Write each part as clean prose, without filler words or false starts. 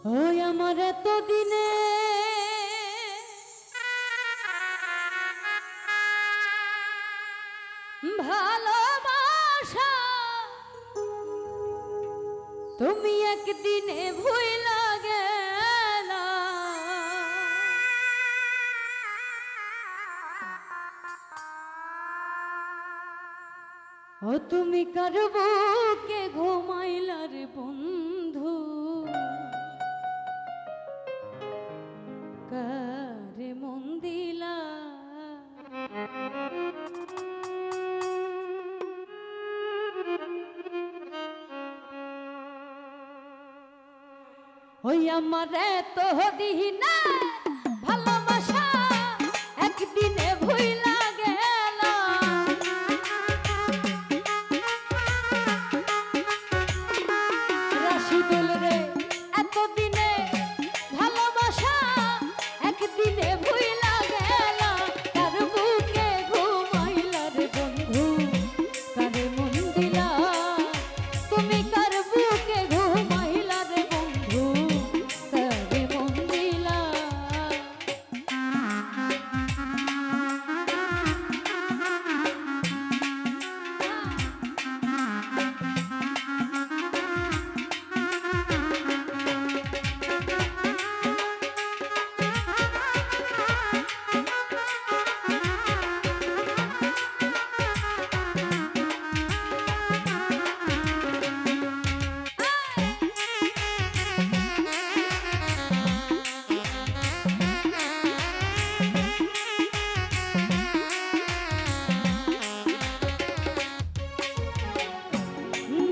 ওই আমার এত দিনে ভালোবাসা তুমি একদিনে ভুইলা গেলা। ও তুমি কার বুকে ঘুমাইলা রে বন্ধু, কারে মন দিলা। ওই আমার এত দিনে ভালোবাসা একদিনে ভুইলা গেলা। রাশিদুল রে এত দিনে ভালোবাসা একদিনে ভুইলা গেলা। কার বুকে ঘুমাইলা রে বন্ধু, কারে মন দিলা। তুমি কার বুকে ঘুমাইলা রে বন্ধু, কারে মন দিলা।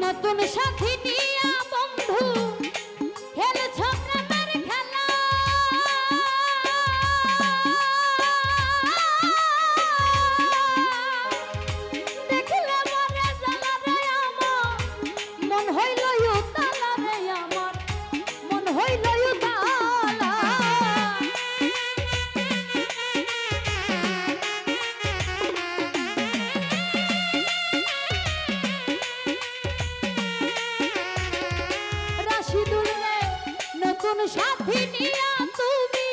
নতুন সাথী নিয়া বন্ধু খেলছ প্রেমের খেলা। দেখলে মরে জ্বালা রে আমার মন হইল উতালা রে, আমার মন হইল উতালা। রাশিদুল রে নতুন সাথী নিয়া তুমি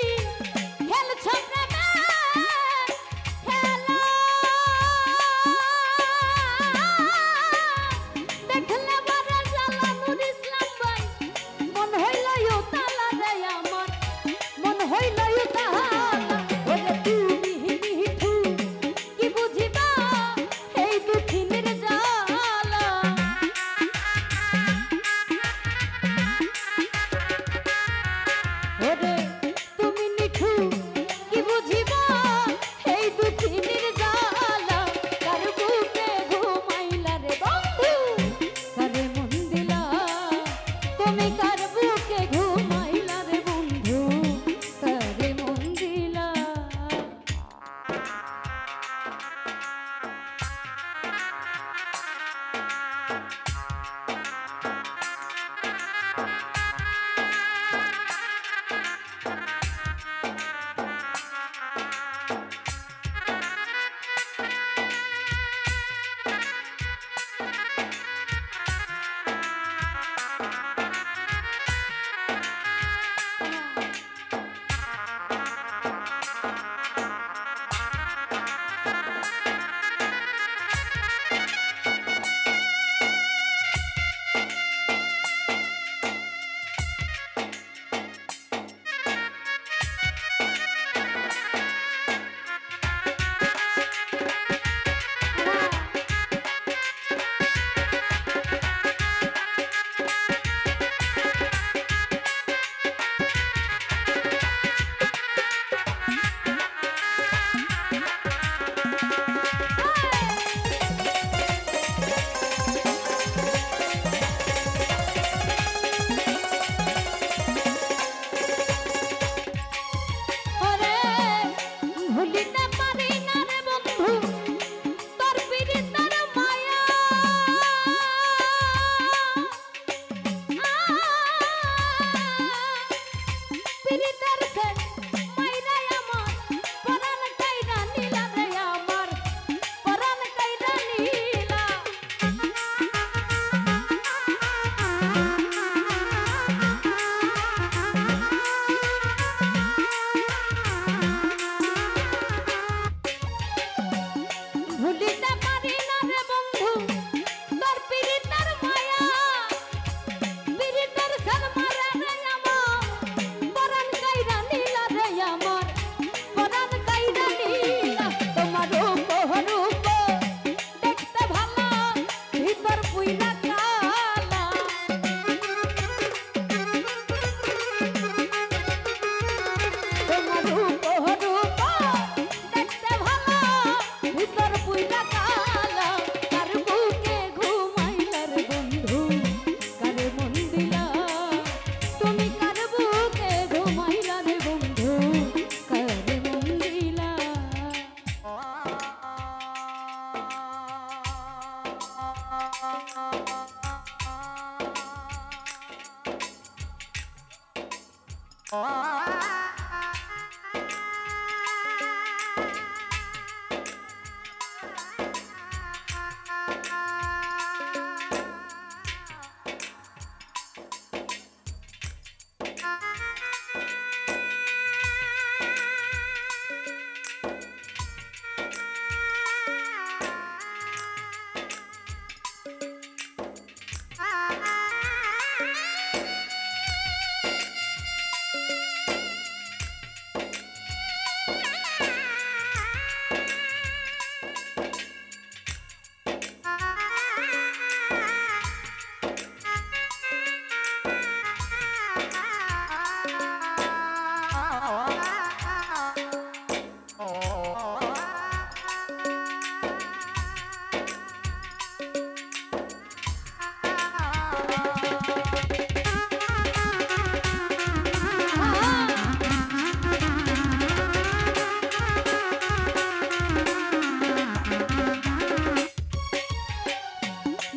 খেলছ প্রেমের খেলা। দেখলে মরে জ্বালা নুর ইসলাম ভাই মন হইল উতালা রে, আমার মন হইল উতালা। ওরে তুমি মিঠু কি বুঝিবা এই দুঃখিনীর জ্বালা। ওরে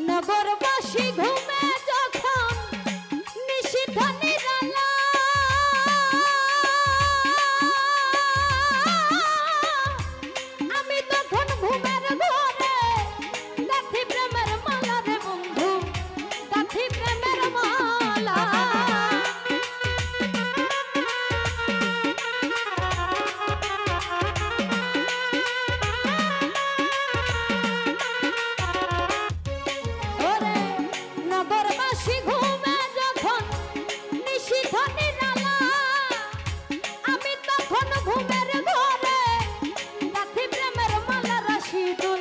নগরবাসী ঘুমে যখন নিশিথ নিরালা, আমি তখন ঘুমের ঘরে গাঁথি প্রেমের মালা রে বন্ধু, গাঁথি প্রেমের মালা। নগরবাসী ঘুমে যখন নিশিথ নিরালা, আমি তখন ঘুমের ঘরে গাঁথি প্রেমের মালা রাশিদুল,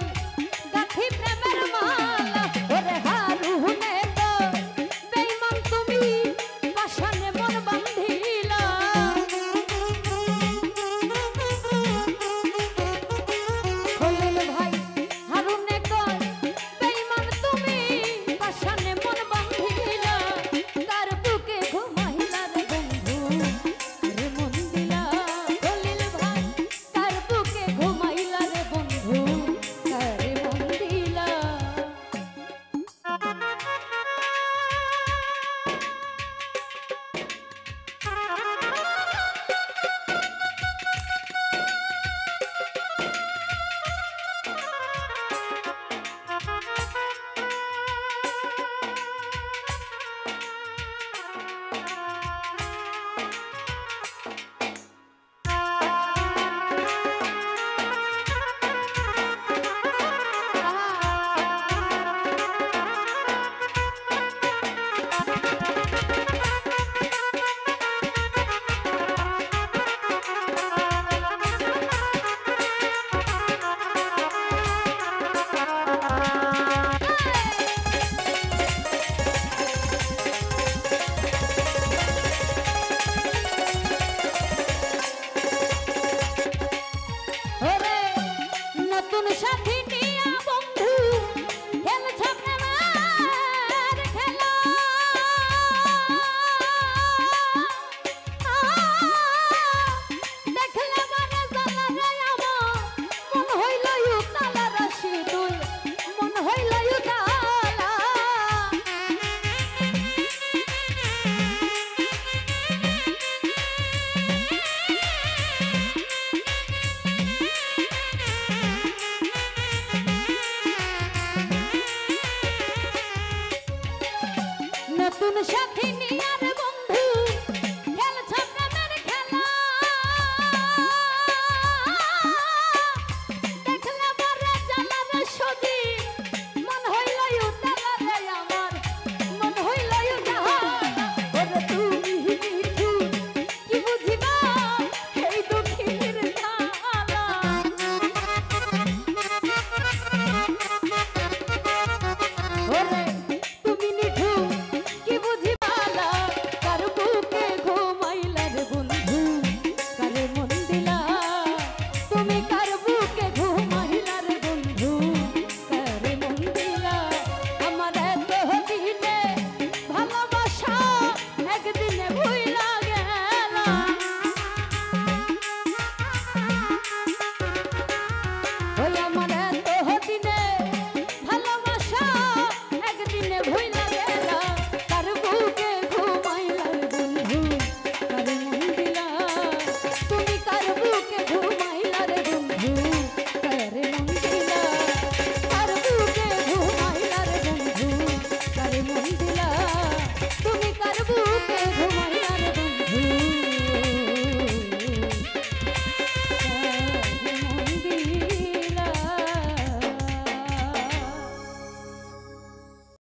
গাঁথি প্রেমের মালা। ওরে হারুনে তো বেঈমান তুমি পাশানে মন বাঁধিলা, খলিল ভাই হারুনে কয় বেঈমান তুমি পাশানে মন বাঁধিলা, তার বুকে ঘুমাইলা রে বন্ধু আরে মন দিলা। খলিল ভাই তার বুকে ঘুমাইলা রে বন্ধু আরে মন দিলা। ওরে নতুন সাথী নিয়া বন্ধু খেলছ প্রেমের খেলা, দেখলে মানে জ্বালা রে আমার মন হইল উতালা রাশিদুল, মন হইল উতালা। নতুন সাথী